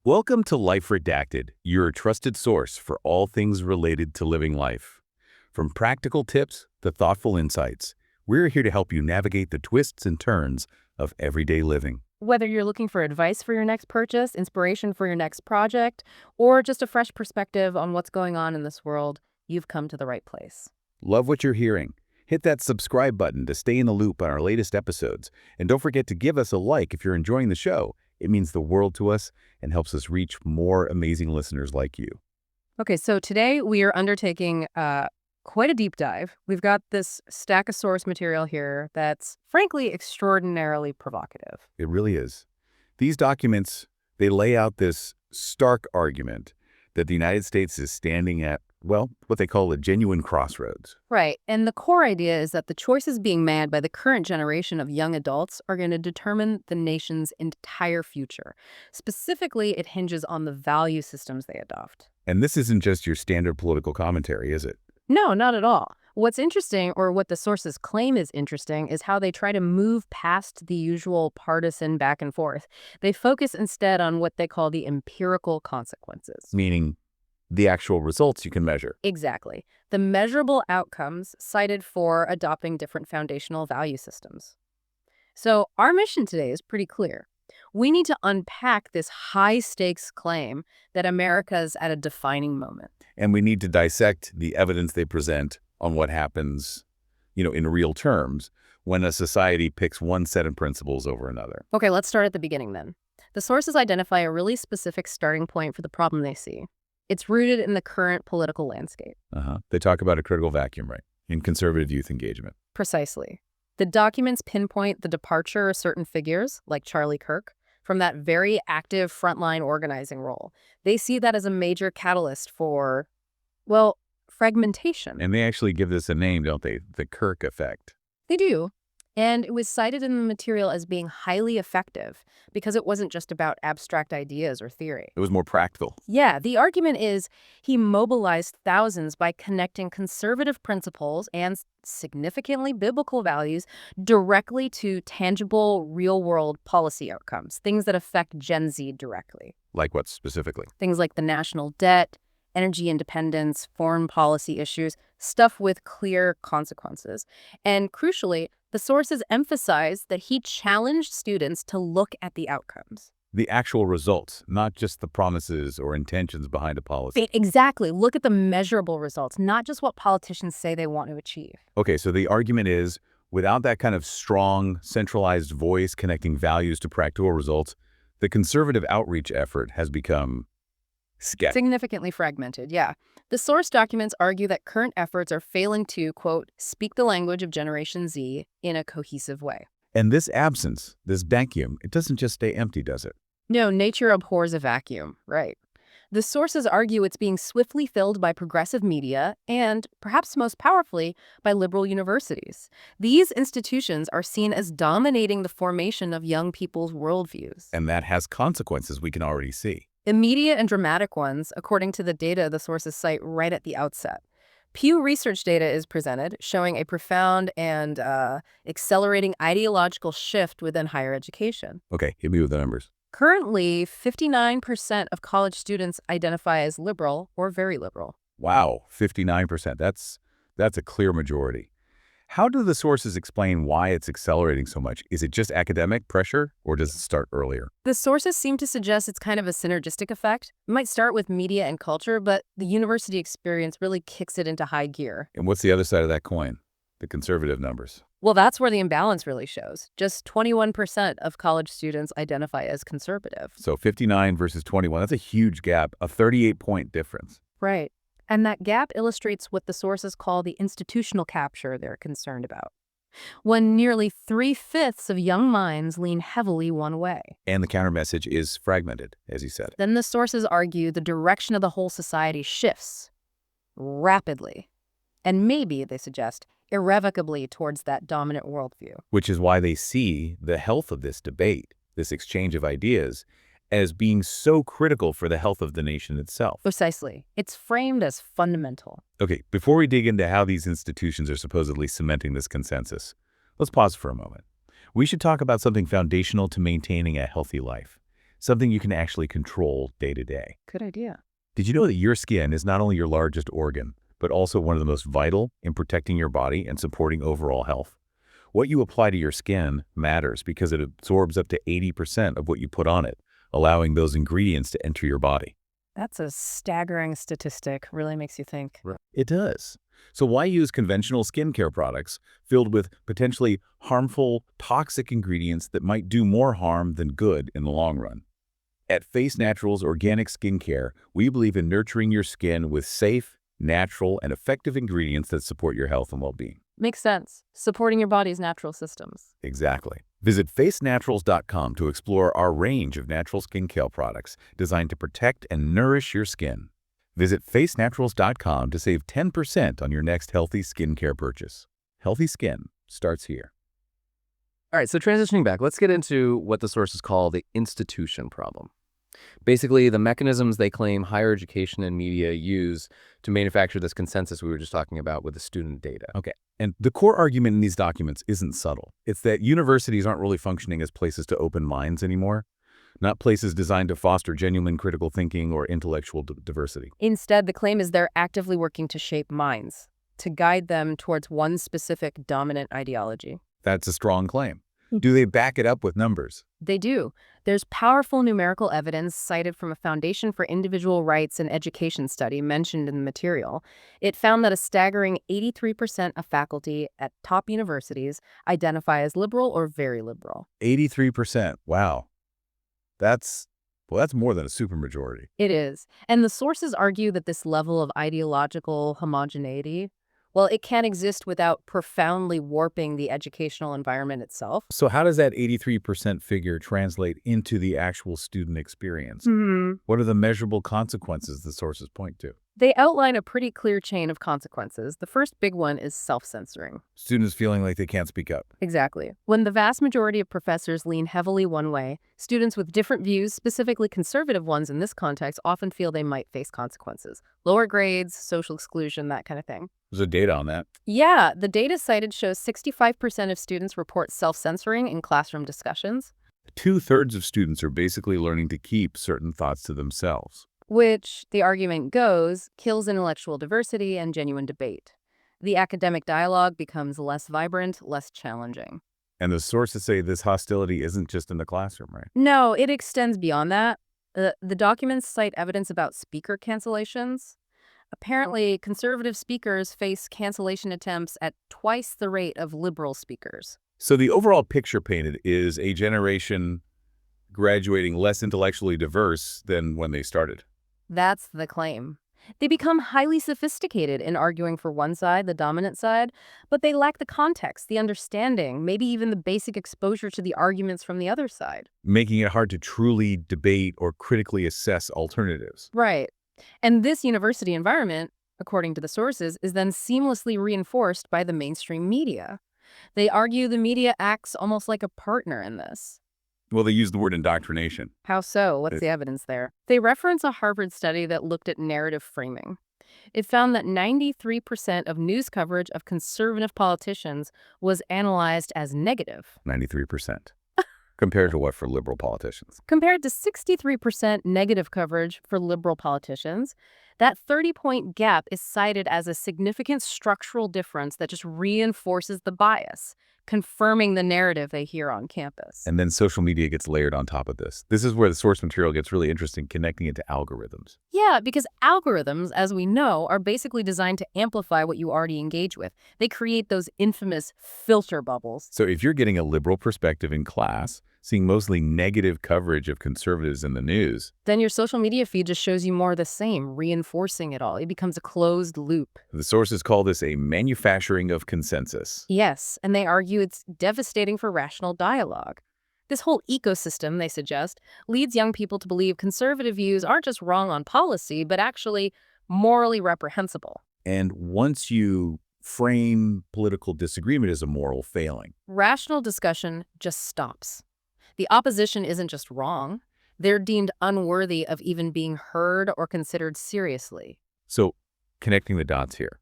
Welcome to Life Redacted, your trusted source for all things related to living life. From practical tips to thoughtful insights, we're here to help you navigate the twists and turns of everyday living. Whether you're looking for advice for your next purchase, inspiration for your next project, or just a fresh perspective on what's going on in this world, you've come to the right place. Love what you're hearing? Hit that subscribe button to stay in the loop on our latest episodes. And don't forget to give us a like if you're enjoying the show. It means the world to us and helps us reach more amazing listeners like you. Okay, so today we are undertaking quite a deep dive. We've got this stack of source material here that's frankly extraordinarily provocative. It really is. These documents, they lay out this stark argument that the United States is standing at, well, what they call a genuine crossroads. Right, and the core idea is that the choices being made by the current generation of young adults are going to determine the nation's entire future. Specifically, it hinges on the value systems they adopt. And this isn't just your standard political commentary, is it? No, not at all. What's interesting, or what the sources claim is interesting, is how they try to move past the usual partisan back and forth. They focus instead on what they call the empirical consequences. Meaning the actual results you can measure. Exactly. The measurable outcomes cited for adopting different foundational value systems. So our mission today is pretty clear. We need to unpack this high-stakes claim that America's at a defining moment. And we need to dissect the evidence they present on what happens, in real terms when a society picks one set of principles over another. Okay, let's start at the beginning then. The sources identify a really specific starting point for the problem they see. It's rooted in the current political landscape. They talk about a critical vacuum, right, in conservative youth engagement. Precisely. The documents pinpoint the departure of certain figures, like Charlie Kirk, from that very active frontline organizing role. They see that as a major catalyst for, well, fragmentation. And they actually give this a name, don't they? The Kirk effect. They do. And it was cited in the material as being highly effective because it wasn't just about abstract ideas or theory. It was more practical. Yeah, the argument is he mobilized thousands by connecting conservative principles and significantly biblical values directly to tangible, real-world policy outcomes, things that affect Gen Z directly. Like what specifically? Things like the national debt, energy independence, foreign policy issues, stuff with clear consequences. And crucially, the sources emphasize that he challenged students to look at the outcomes. The actual results, not just the promises or intentions behind a policy. Exactly. Look at the measurable results, not just what politicians say they want to achieve. Okay, so the argument is, without that kind of strong, centralized voice connecting values to practical results, the conservative outreach effort has become sketchy. Significantly fragmented, yeah. The source documents argue that current efforts are failing to, quote, speak the language of Generation Z in a cohesive way. And this absence, this vacuum, it doesn't just stay empty, does it? No, nature abhors a vacuum, right. The sources argue it's being swiftly filled by progressive media and, perhaps most powerfully, by liberal universities. These institutions are seen as dominating the formation of young people's worldviews. And that has consequences we can already see. Immediate and dramatic ones, according to the data the sources cite right at the outset. Pew Research data is presented, showing a profound and accelerating ideological shift within higher education. Okay, hit me with the numbers. Currently, 59% of college students identify as liberal or very liberal. Wow, 59%. That's a clear majority. How do the sources explain why it's accelerating so much? Is it just academic pressure, or does it start earlier? The sources seem to suggest it's kind of a synergistic effect. It might start with media and culture, but the university experience really kicks it into high gear. And what's the other side of that coin? The conservative numbers. Well, that's where the imbalance really shows. Just 21% of college students identify as conservative. So 59 versus 21, that's a huge gap, a 38-point difference. Right. And that gap illustrates what the sources call the institutional capture they're concerned about, when nearly 3/5 of young minds lean heavily one way. And the counter message is fragmented, as you said. Then the sources argue the direction of the whole society shifts rapidly, and maybe, they suggest, irrevocably towards that dominant worldview. Which is why they see the health of this debate, this exchange of ideas, as being so critical for the health of the nation itself. Precisely. It's framed as fundamental. Okay, before we dig into how these institutions are supposedly cementing this consensus, let's pause for a moment. We should talk about something foundational to maintaining a healthy life. something you can actually control day to day. Good idea. Did you know that your skin is not only your largest organ, but also one of the most vital in protecting your body and supporting overall health? What you apply to your skin matters because it absorbs up to 80% of what you put on it, allowing those ingredients to enter your body. That's a staggering statistic. Really makes you think. Right. It does. So why use conventional skincare products filled with potentially harmful, toxic ingredients that might do more harm than good in the long run? At Face Naturals Organic Skincare, we believe in nurturing your skin with safe, natural, and effective ingredients that support your health and well-being. Makes sense. Supporting your body's natural systems. Exactly. Visit facenaturals.com to explore our range of natural skincare products designed to protect and nourish your skin. Visit facenaturals.com to save 10% on your next healthy skincare purchase. Healthy skin starts here. All right, so transitioning back, let's get into what the sources call the institution problem. Basically, the mechanisms they claim higher education and media use to manufacture this consensus we were just talking about with the student data. Okay, and the core argument in these documents isn't subtle. It's that universities aren't really functioning as places to open minds anymore, not places designed to foster genuine critical thinking or intellectual diversity. Instead, the claim is they're actively working to shape minds, to guide them towards one specific dominant ideology. That's a strong claim. Do they back it up with numbers? They do. There's powerful numerical evidence cited from a Foundation for Individual Rights and Education study mentioned in the material. It found that a staggering 83% of faculty at top universities identify as liberal or very liberal. 83%. Wow. That's more than a supermajority. It is. And the sources argue that this level of ideological homogeneity, well, it can't exist without profoundly warping the educational environment itself. So how does that 83% figure translate into the actual student experience? What are the measurable consequences the sources point to? They outline a pretty clear chain of consequences. The first big one is self-censoring. Students feeling like they can't speak up. Exactly. When the vast majority of professors lean heavily one way, students with different views, specifically conservative ones in this context, often feel they might face consequences. Lower grades, social exclusion, that kind of thing. There's data on that. Yeah, the data cited shows 65% of students report self-censoring in classroom discussions. 2/3 of students are basically learning to keep certain thoughts to themselves. Which, the argument goes, kills intellectual diversity and genuine debate. The academic dialogue becomes less vibrant, less challenging. And the sources say this hostility isn't just in the classroom, right? No, it extends beyond that. The documents cite evidence about speaker cancellations. Apparently, conservative speakers face cancellation attempts at twice the rate of liberal speakers. So the overall picture painted is a generation graduating less intellectually diverse than when they started. That's the claim. They become highly sophisticated in arguing for one side, the dominant side, but they lack the context, the understanding, maybe even the basic exposure to the arguments from the other side. Making it hard to truly debate or critically assess alternatives. Right. And this university environment, according to the sources, is then seamlessly reinforced by the mainstream media. They argue the media acts almost like a partner in this. Well, they use the word indoctrination. How so? What's the evidence there? They reference a Harvard study that looked at narrative framing. It found that 93% of news coverage of conservative politicians was analyzed as negative. 93%. Compared to what for liberal politicians? Compared to 63% negative coverage for liberal politicians, that 30-point gap is cited as a significant structural difference that just reinforces the bias, confirming the narrative they hear on campus. And then social media gets layered on top of this. This is where the source material gets really interesting, connecting it to algorithms. Yeah, because algorithms, as we know, are basically designed to amplify what you already engage with. They create those infamous filter bubbles. So if you're getting a liberal perspective in class, seeing mostly negative coverage of conservatives in the news, then your social media feed just shows you more of the same, reinforcing it all. It becomes a closed loop. The sources call this a manufacturing of consensus. Yes, and they argue it's devastating for rational dialogue. This whole ecosystem, they suggest, leads young people to believe conservative views aren't just wrong on policy, but actually morally reprehensible. And once you frame political disagreement as a moral failing, rational discussion just stops. The opposition isn't just wrong. They're deemed unworthy of even being heard or considered seriously. So, connecting the dots here.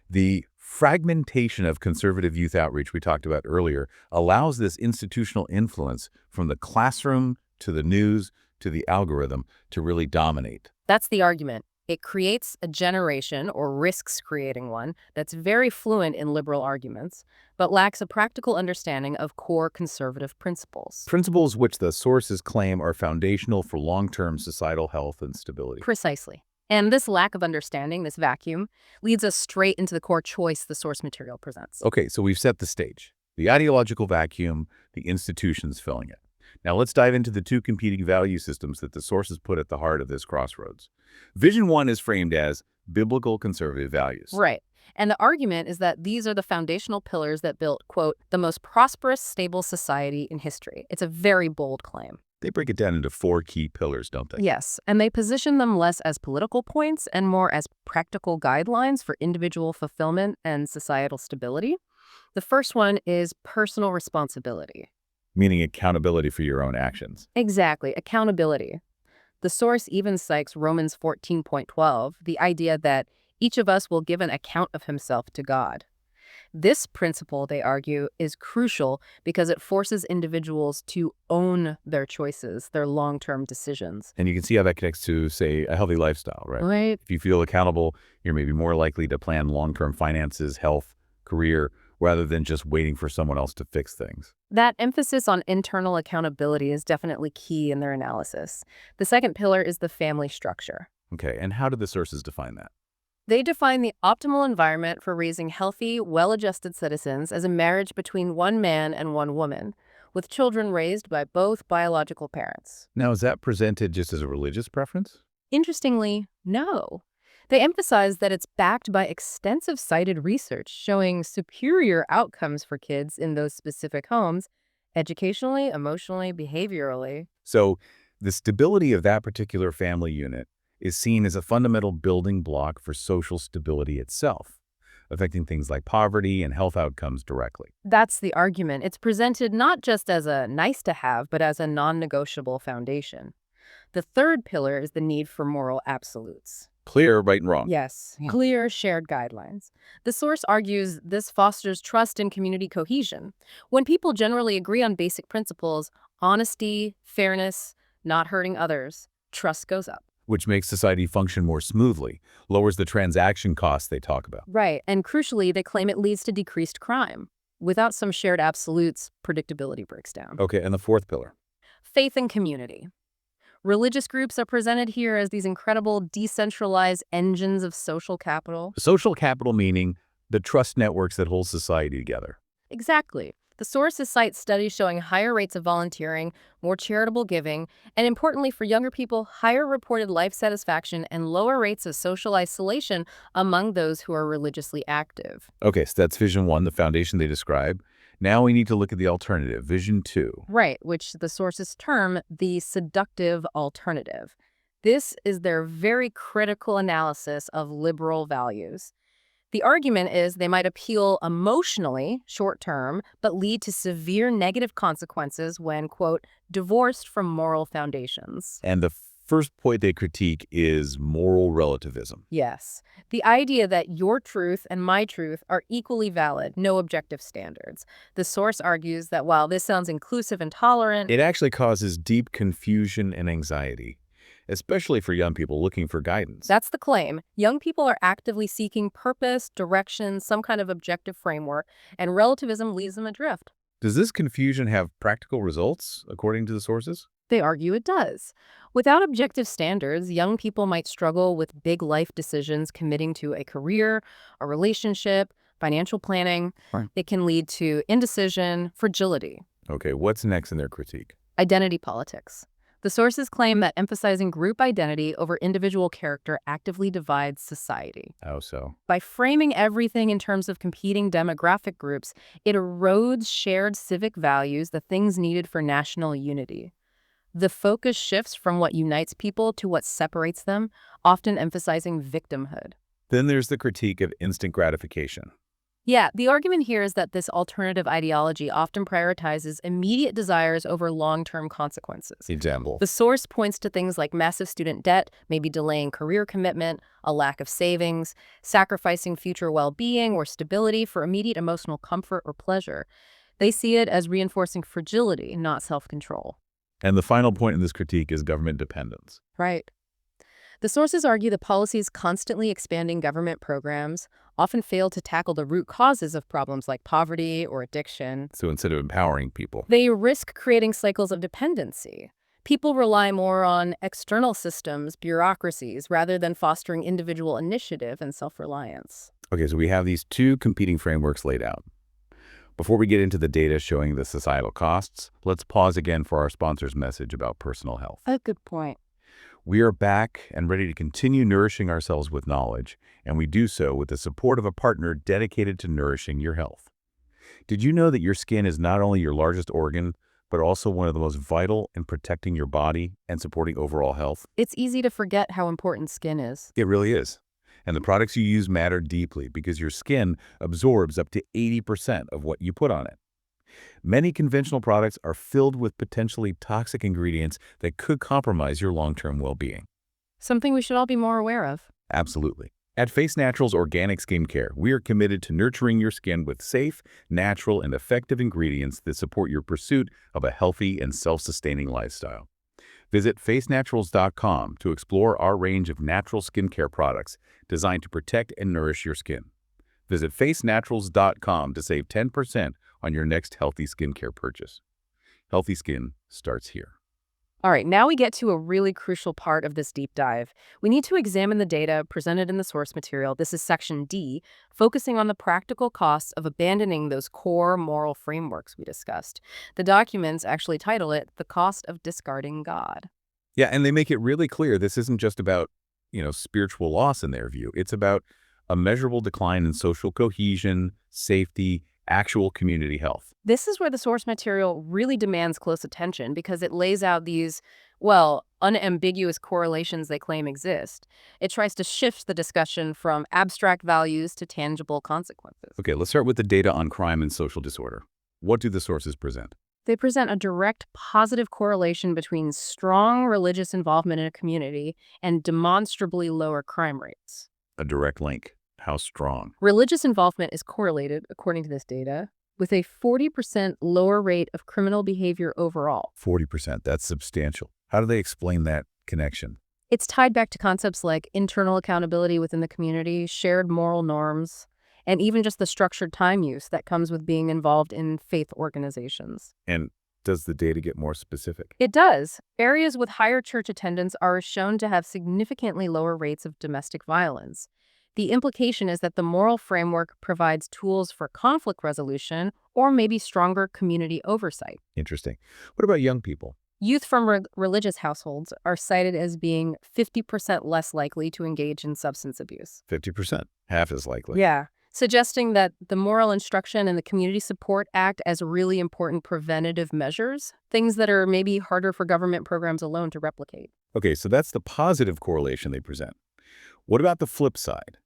The fragmentation of conservative youth outreach we talked about earlier allows this institutional influence from the classroom to the news to the algorithm to really dominate. That's the argument. It creates a generation, or risks creating one, that's very fluent in liberal arguments, but lacks a practical understanding of core conservative principles. Principles which the sources claim are foundational for long-term societal health and stability. Precisely. And this lack of understanding, this vacuum, leads us straight into the core choice the source material presents. Okay, so we've set the stage. The ideological vacuum, the institutions filling it. Now let's dive into the two competing value systems that the sources put at the heart of this crossroads. Vision 1 is framed as biblical conservative values. Right. And the argument is that these are the foundational pillars that built, quote, the most prosperous, stable society in history. It's a very bold claim. They break it down into 4 key pillars, don't they? Yes, and they position them less as political points and more as practical guidelines for individual fulfillment and societal stability. The first one is personal responsibility. Meaning accountability for your own actions. Exactly, accountability. The source even cites Romans 14.12, the idea that each of us will give an account of himself to God. This principle, they argue, is crucial because it forces individuals to own their choices, their long-term decisions. And you can see how that connects to, say, a healthy lifestyle, right? Right. If you feel accountable, you're maybe more likely to plan long-term finances, health, career, rather than just waiting for someone else to fix things. That emphasis on internal accountability is definitely key in their analysis. The second pillar is the family structure. Okay, and how do the sources define that? They define the optimal environment for raising healthy, well-adjusted citizens as a marriage between one man and one woman, with children raised by both biological parents. Now, is that presented just as a religious preference? Interestingly, no. They emphasize that it's backed by extensive cited research showing superior outcomes for kids in those specific homes, educationally, emotionally, behaviorally. So, the stability of that particular family unit is seen as a fundamental building block for social stability itself, affecting things like poverty and health outcomes directly. That's the argument. It's presented not just as a nice to have, but as a non-negotiable foundation. The third pillar is the need for moral absolutes. Clear, right and wrong. Yes, clear shared guidelines. The source argues this fosters trust and community cohesion. When people generally agree on basic principles, honesty, fairness, not hurting others, trust goes up. Which makes society function more smoothly, lowers the transaction costs they talk about. Right, and crucially, they claim it leads to decreased crime. Without some shared absolutes, predictability breaks down. Okay, and the fourth pillar? Faith and community. Religious groups are presented here as these incredible decentralized engines of social capital. Social capital meaning the trust networks that hold society together. Exactly. The sources cite studies showing higher rates of volunteering, more charitable giving, and importantly for younger people, higher reported life satisfaction and lower rates of social isolation among those who are religiously active. Okay, so that's Vision 1, the foundation they describe. Now we need to look at the alternative, Vision 2. Right, which the sources term the seductive alternative. This is their very critical analysis of liberal values. The argument is they might appeal emotionally, short-term, but lead to severe negative consequences when, quote, divorced from moral foundations. And the first point they critique is moral relativism. Yes, the idea that your truth and my truth are equally valid, no objective standards. The source argues that while this sounds inclusive and tolerant, It actually causes deep confusion and anxiety, especially for young people looking for guidance. that's the claim. Young people are actively seeking purpose, direction, some kind of objective framework, and relativism leaves them adrift. Does this confusion have practical results, according to the sources? They argue it does. Without objective standards, young people might struggle with big life decisions, committing to a career, a relationship, financial planning. Right. It can lead to indecision, fragility, Okay, what's next in their critique? identity politics. The sources claim that emphasizing group identity over individual character actively divides society. How so? By framing everything in terms of competing demographic groups, it erodes shared civic values, the things needed for national unity. The focus shifts from what unites people to what separates them, often emphasizing victimhood. Then there's the critique of instant gratification. Yeah, the argument here is that this alternative ideology often prioritizes immediate desires over long-term consequences. Example. The source points to things like massive student debt, maybe delaying career commitment, a lack of savings, sacrificing future well-being or stability for immediate emotional comfort or pleasure. They see it as reinforcing fragility, not self-control. And the final point in this critique is government dependence. Right. The sources argue that policies constantly expanding government programs often fail to tackle the root causes of problems like poverty or addiction. So instead of empowering people, They risk creating cycles of dependency. People rely more on external systems, bureaucracies, rather than fostering individual initiative and self-reliance. okay, so we have these two competing frameworks laid out. Before we get into the data showing the societal costs, let's pause again for our sponsor's message about personal health. A good point. We are back and ready to continue nourishing ourselves with knowledge, and we do so with the support of a partner dedicated to nourishing your health. Did you know that your skin is not only your largest organ, but also one of the most vital in protecting your body and supporting overall health? It's easy to forget how important skin is. It really is. And the products you use matter deeply because your skin absorbs up to 80% of what you put on it. Many conventional products are filled with potentially toxic ingredients that could compromise your long-term well-being. Something we should all be more aware of. Absolutely. At Face Naturals Organic Skincare, we are committed to nurturing your skin with safe, natural, and effective ingredients that support your pursuit of a healthy and self-sustaining lifestyle. Visit facenaturals.com to explore our range of natural skincare products designed to protect and nourish your skin. Visit facenaturals.com to save 10% on your next healthy skincare purchase. Healthy skin starts here. All right, now we get to a really crucial part of this deep dive. We need to examine the data presented in the source material. This is section D, focusing on the practical costs of abandoning those core moral frameworks we discussed. The documents actually title it The Cost of Discarding God. Yeah, and they make it really clear this isn't just about, spiritual loss in their view. It's about a measurable decline in social cohesion, safety, actual community health. This is where the source material really demands close attention because it lays out these, well, unambiguous correlations they claim exist. It tries to shift the discussion from abstract values to tangible consequences. Okay, let's start with the data on crime and social disorder. What do the sources present? They present a direct positive correlation between strong religious involvement in a community and demonstrably lower crime rates. A direct link. How strong? Religious involvement is correlated, according to this data, with a 40% lower rate of criminal behavior overall. 40%. That's substantial. How do they explain that connection? It's tied back to concepts like internal accountability within the community, shared moral norms, and even just the structured time use that comes with being involved in faith organizations. And does the data get more specific? It does. Areas with higher church attendance are shown to have significantly lower rates of domestic violence. The implication is that the moral framework provides tools for conflict resolution or maybe stronger community oversight. Interesting. What about young people? Youth from religious households are cited as being 50% less likely to engage in substance abuse. 50%. Half as likely. Yeah, suggesting that the moral instruction and the community support act as really important preventative measures, things that are maybe harder for government programs alone to replicate. Okay, so that's the positive correlation they present. What about the flip side?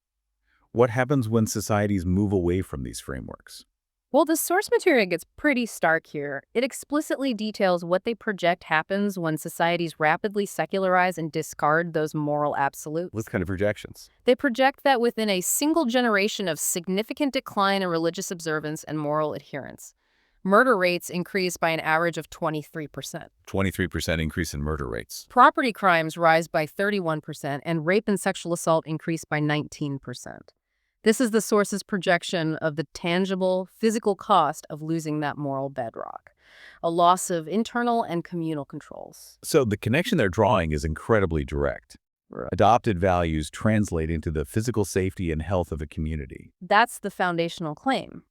What happens when societies move away from these frameworks? Well, the source material gets pretty stark here. It explicitly details what they project happens when societies rapidly secularize and discard those moral absolutes. What kind of projections? They project that within a single generation of significant decline in religious observance and moral adherence, murder rates increase by an average of 23%. 23% increase in murder rates. Property crimes rise by 31%, and rape and sexual assault increase by 19%. This is the source's projection of the tangible, physical cost of losing that moral bedrock, a loss of internal and communal controls. So the connection they're drawing is incredibly direct. Right. Adopted values translate into the physical safety and health of a community. That's the foundational claim.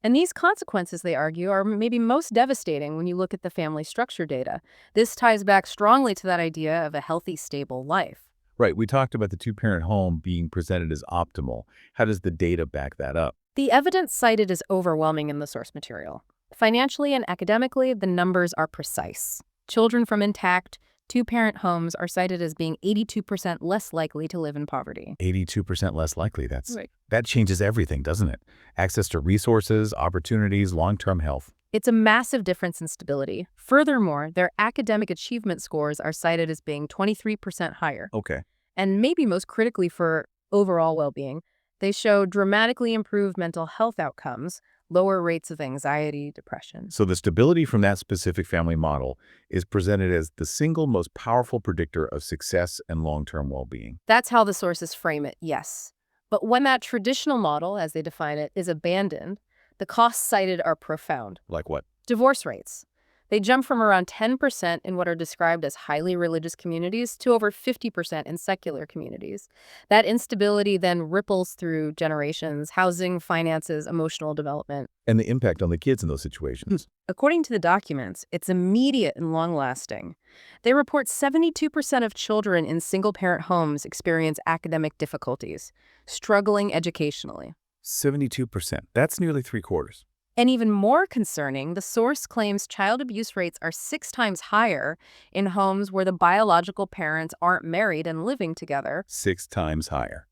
And these consequences, they argue, are maybe most devastating when you look at the family structure data. This ties back strongly to that idea of a healthy, stable life. Right, we talked about the two-parent home being presented as optimal. How does the data back that up? The evidence cited is overwhelming in the source material. Financially and academically, the numbers are precise. Children from intact, two-parent homes are cited as being 82% less likely to live in poverty. 82% less likely. Right. That changes everything, doesn't it? Access to resources, opportunities, long-term health. It's a massive difference in stability. Furthermore, their academic achievement scores are cited as being 23% higher. Okay. And maybe most critically for overall well-being, they show dramatically improved mental health outcomes, lower rates of anxiety, depression. So the stability from that specific family model is presented as the single most powerful predictor of success and long-term well-being. That's how the sources frame it, yes. But when that traditional model, as they define it, is abandoned, the costs cited are profound. Like what? Divorce rates. They jump from around 10% in what are described as highly religious communities to over 50% in secular communities. That instability then ripples through generations, housing, finances, emotional development. And the impact on the kids in those situations. According to the documents, it's immediate and long-lasting. They report 72% of children in single-parent homes experience academic difficulties, struggling educationally. 72%. That's nearly 3/4. And even more concerning, the source claims child abuse rates are 6 times higher in homes where the biological parents aren't married and living together. 6 times higher.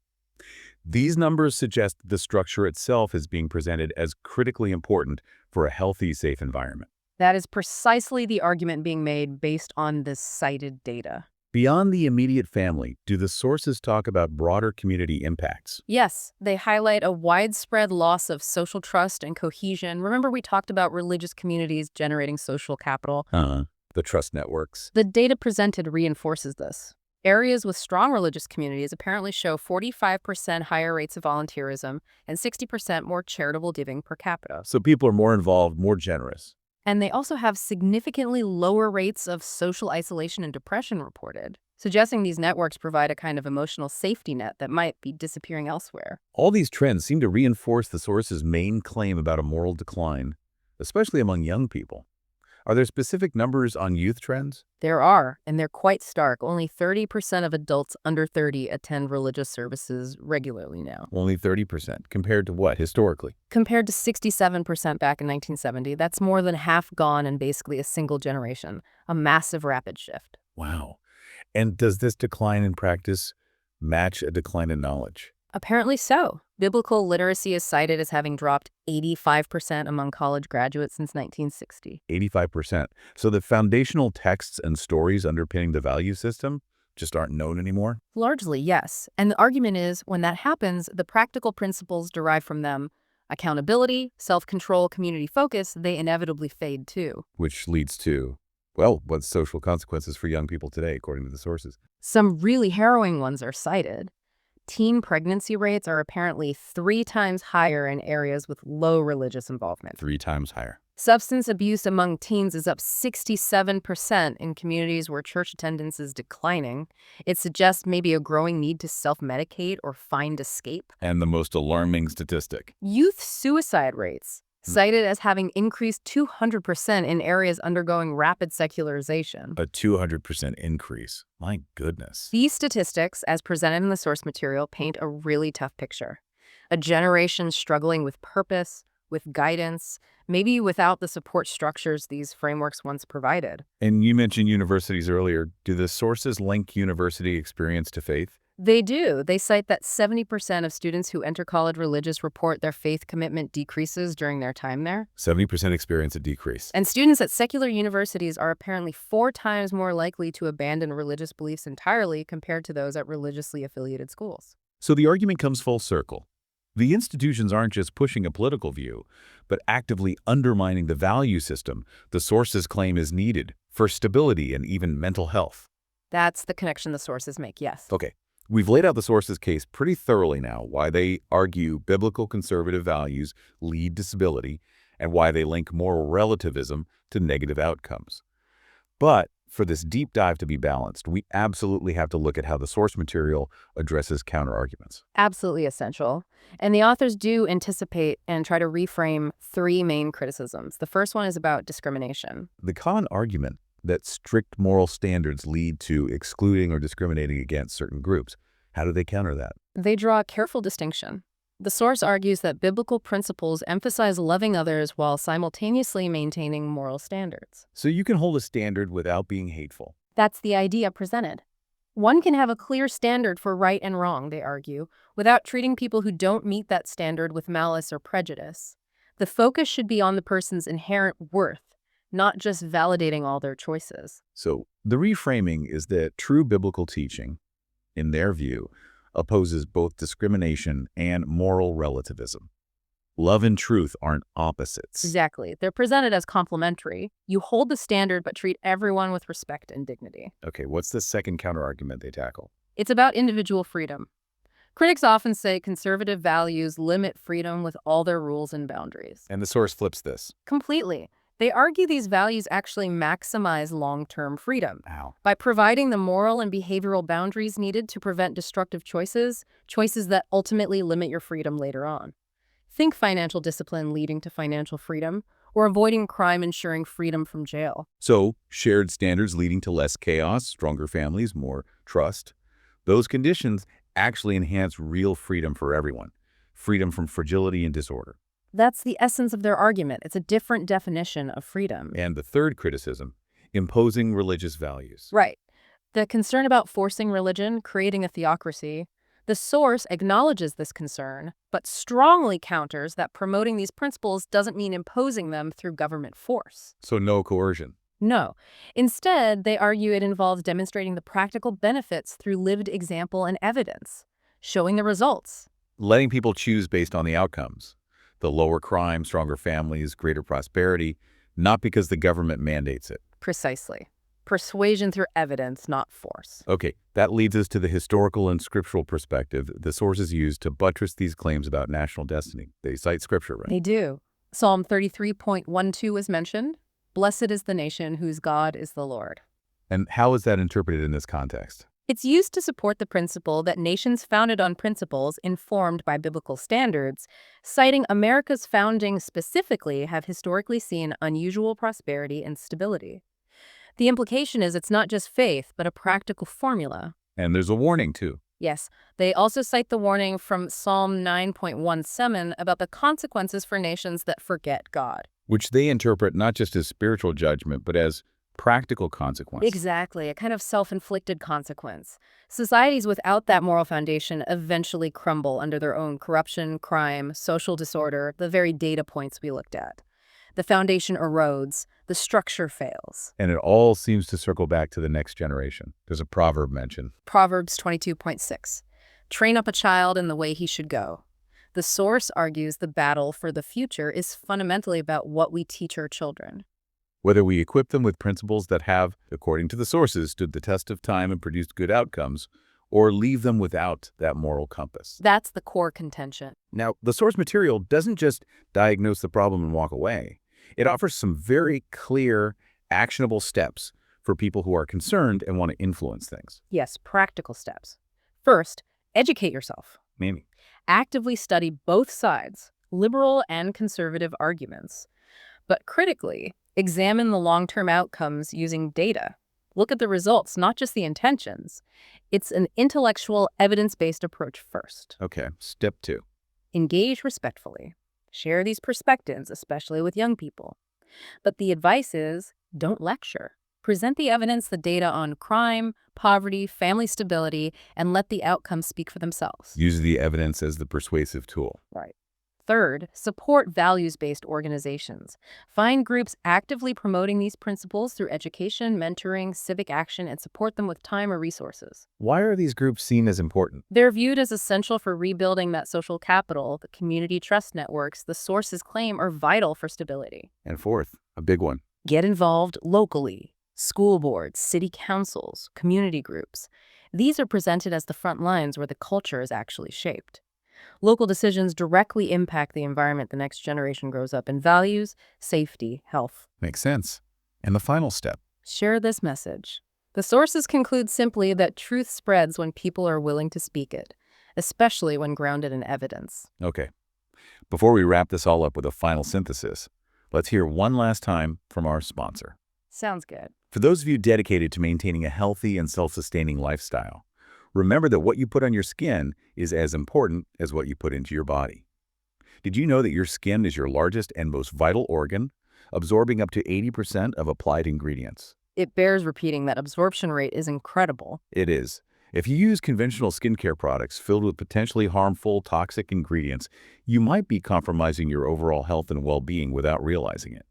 These numbers suggest the structure itself is being presented as critically important for a healthy, safe environment. That is precisely the argument being made based on this cited data. Beyond the immediate family, do the sources talk about broader community impacts? Yes, they highlight a widespread loss of social trust and cohesion. Remember, we talked about religious communities generating social capital. The trust networks. The data presented reinforces this. Areas with strong religious communities apparently show 45% higher rates of volunteerism and 60% more charitable giving per capita. So people are more involved, more generous. And they also have significantly lower rates of social isolation and depression reported, suggesting these networks provide a kind of emotional safety net that might be disappearing elsewhere. All these trends seem to reinforce the source's main claim about a moral decline, especially among young people. Are there specific numbers on youth trends? There are, and they're quite stark. Only 30% of adults under 30 attend religious services regularly now. Only 30%, compared to what, historically? Compared to 67% back in 1970, that's more than half gone in basically a single generation. A massive rapid shift. Wow. And does this decline in practice match a decline in knowledge? Apparently so. Biblical literacy is cited as having dropped 85% among college graduates since 1960. 85%. So the foundational texts and stories underpinning the value system just aren't known anymore? Largely, yes. And the argument is, when that happens, the practical principles derived from them, accountability, self-control, community focus, they inevitably fade too. Which leads to, well, what's social consequences for young people today, according to the sources? Some really harrowing ones are cited. Teen pregnancy rates are apparently 3 times higher in areas with low religious involvement. 3 times higher. Substance abuse among teens is up 67% in communities where church attendance is declining. It suggests maybe a growing need to self-medicate or find escape. And the most alarming statistic. Youth suicide rates, cited as having increased 200% in areas undergoing rapid secularization. A 200% increase. My goodness. These statistics, as presented in the source material, paint a really tough picture. A generation struggling with purpose, with guidance, maybe without the support structures these frameworks once provided. And you mentioned universities earlier. Do the sources link university experience to faith? They do. They cite that 70% of students who enter college religious report their faith commitment decreases during their time there. 70% experience a decrease. And students at secular universities are apparently 4 times more likely to abandon religious beliefs entirely compared to those at religiously affiliated schools. So the argument comes full circle. The institutions aren't just pushing a political view, but actively undermining the value system the sources claim is needed for stability and even mental health. That's the connection the sources make, yes. Okay. We've laid out the sources' case pretty thoroughly now, why they argue biblical conservative values lead to stability and why they link moral relativism to negative outcomes. But for this deep dive to be balanced, we absolutely have to look at how the source material addresses counterarguments. Absolutely essential. And the authors do anticipate and try to reframe 3 main criticisms. The first one is about discrimination. The common argument that strict moral standards lead to excluding or discriminating against certain groups. How do they counter that? They draw a careful distinction. The source argues that biblical principles emphasize loving others while simultaneously maintaining moral standards. So you can hold a standard without being hateful. That's the idea presented. One can have a clear standard for right and wrong, they argue, without treating people who don't meet that standard with malice or prejudice. The focus should be on the person's inherent worth, not just validating all their choices. So the reframing is that true biblical teaching, in their view, opposes both discrimination and moral relativism. Love and truth aren't opposites. Exactly. They're presented as complementary. You hold the standard but treat everyone with respect and dignity. Okay, what's the second counterargument they tackle? It's about individual freedom. Critics often say conservative values limit freedom with all their rules and boundaries. And the source flips this. Completely. They argue these values actually maximize long-term freedom. Ow. By providing the moral and behavioral boundaries needed to prevent destructive choices that ultimately limit your freedom later on. Think financial discipline leading to financial freedom, or avoiding crime ensuring freedom from jail. So, shared standards leading to less chaos, stronger families, more trust. Those conditions actually enhance real freedom for everyone. Freedom from fragility and disorder. That's the essence of their argument. It's a different definition of freedom. And the third criticism, imposing religious values. Right. The concern about forcing religion, creating a theocracy. The source acknowledges this concern, but strongly counters that promoting these principles doesn't mean imposing them through government force. So no coercion. No. Instead, they argue it involves demonstrating the practical benefits through lived example and evidence, showing the results. Letting people choose based on the outcomes. The lower crime, stronger families, greater prosperity, not because the government mandates it. Precisely. Persuasion through evidence, not force. Okay, that leads us to the historical and scriptural perspective the sources use to buttress these claims about national destiny. They cite scripture, right? They do. Psalm 33.12 is mentioned. Blessed is the nation whose God is the Lord. And how is that interpreted in this context? It's used to support the principle that nations founded on principles informed by biblical standards, citing America's founding specifically, have historically seen unusual prosperity and stability. The implication is it's not just faith, but a practical formula. And there's a warning, too. Yes, they also cite the warning from Psalm 9.17 about the consequences for nations that forget God. Which they interpret not just as spiritual judgment, but as practical consequence. Exactly, a kind of self-inflicted consequence. Societies without that moral foundation eventually crumble under their own corruption, crime, social disorder, the very data points we looked at. The foundation erodes, the structure fails. And it all seems to circle back to the next generation. There's a proverb mentioned. Proverbs 22.6. Train up a child in the way he should go. The source argues the battle for the future is fundamentally about what we teach our children. Whether we equip them with principles that have, according to the sources, stood the test of time and produced good outcomes, or leave them without that moral compass. That's the core contention. Now, the source material doesn't just diagnose the problem and walk away. It offers some very clear, actionable steps for people who are concerned and want to influence things. Yes, practical steps. First, educate yourself. Maybe. Actively study both sides, liberal and conservative arguments. But critically, examine the long-term outcomes using data. Look at the results, not just the intentions. It's an intellectual, evidence-based approach first. Okay, step 2. Engage respectfully. Share these perspectives, especially with young people. But the advice is, don't lecture. Present the evidence, the data on crime, poverty, family stability, and let the outcomes speak for themselves. Use the evidence as the persuasive tool. Right. Third, support values-based organizations. Find groups actively promoting these principles through education, mentoring, civic action, and support them with time or resources. Why are these groups seen as important? They're viewed as essential for rebuilding that social capital. The community trust networks the sources claim are vital for stability. And fourth, a big one. Get involved locally. School boards, city councils, community groups. These are presented as the front lines where the culture is actually shaped. Local decisions directly impact the environment the next generation grows up in: values, safety, health. Makes sense. And the final step. Share this message. The sources conclude simply that truth spreads when people are willing to speak it, especially when grounded in evidence. Okay. Before we wrap this all up with a final synthesis, let's hear one last time from our sponsor. Sounds good. For those of you dedicated to maintaining a healthy and self-sustaining lifestyle, remember that what you put on your skin is as important as what you put into your body. Did you know that your skin is your largest and most vital organ, absorbing up to 80% of applied ingredients? It bears repeating that absorption rate is incredible. It is. If you use conventional skincare products filled with potentially harmful, toxic ingredients, you might be compromising your overall health and well-being without realizing it.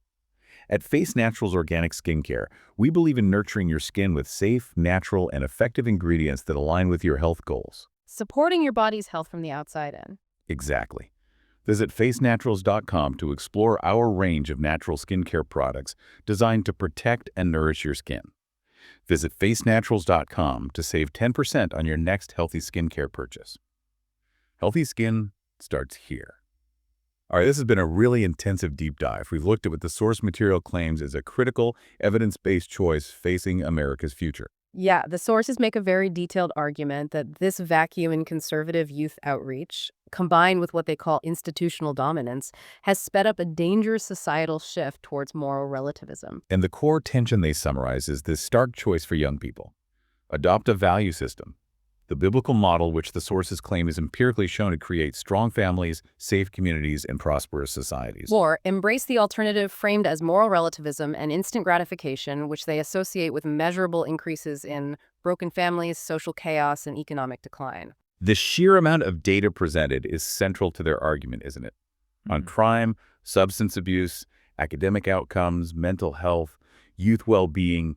At Face Naturals Organic Skincare, we believe in nurturing your skin with safe, natural, and effective ingredients that align with your health goals. Supporting your body's health from the outside in. Exactly. Visit facenaturals.com to explore our range of natural skincare products designed to protect and nourish your skin. Visit facenaturals.com to save 10% on your next healthy skincare purchase. Healthy skin starts here. All right, this has been a really intensive deep dive. We've looked at what the source material claims is a critical, evidence-based choice facing America's future. Yeah, the sources make a very detailed argument that this vacuum in conservative youth outreach, combined with what they call institutional dominance, has sped up a dangerous societal shift towards moral relativism. And the core tension they summarize is this stark choice for young people. Adopt a value system. The biblical model, which the sources claim is empirically shown to create strong families, safe communities, and prosperous societies. Or embrace the alternative framed as moral relativism and instant gratification, which they associate with measurable increases in broken families, social chaos, and economic decline. The sheer amount of data presented is central to their argument, isn't it? On crime, substance abuse, academic outcomes, mental health, youth well-being,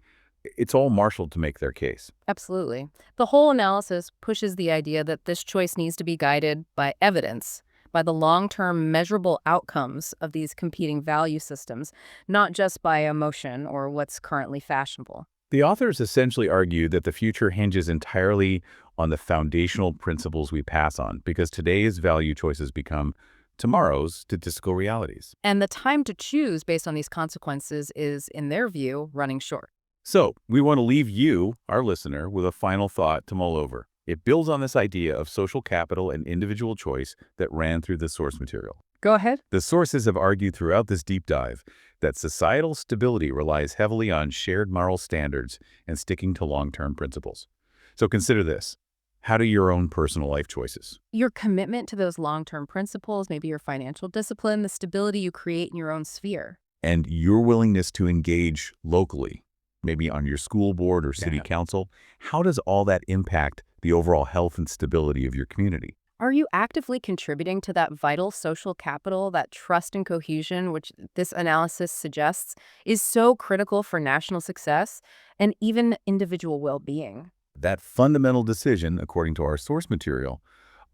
it's all marshaled to make their case. Absolutely. The whole analysis pushes the idea that this choice needs to be guided by evidence, by the long-term measurable outcomes of these competing value systems, not just by emotion or what's currently fashionable. The authors essentially argue that the future hinges entirely on the foundational principles we pass on, because today's value choices become tomorrow's statistical realities. And the time to choose based on these consequences is, in their view, running short. So, we want to leave you, our listener, with a final thought to mull over. It builds on this idea of social capital and individual choice that ran through the source material. Go ahead. The sources have argued throughout this deep dive that societal stability relies heavily on shared moral standards and sticking to long-term principles. So consider this. How do your own personal life choices? Your commitment to those long-term principles, maybe your financial discipline, the stability you create in your own sphere. And your willingness to engage locally, maybe on your school board or city council, how does all that impact the overall health and stability of your community? Are you actively contributing to that vital social capital, that trust and cohesion, which this analysis suggests is so critical for national success and even individual well-being? That fundamental decision, according to our source material,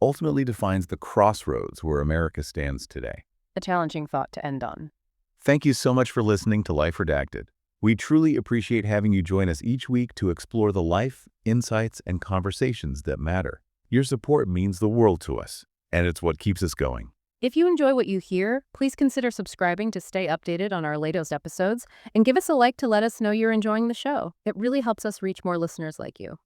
ultimately defines the crossroads where America stands today. A challenging thought to end on. Thank you so much for listening to Life Redacted. We truly appreciate having you join us each week to explore the life, insights, and conversations that matter. Your support means the world to us, and it's what keeps us going. If you enjoy what you hear, please consider subscribing to stay updated on our latest episodes, and give us a like to let us know you're enjoying the show. It really helps us reach more listeners like you.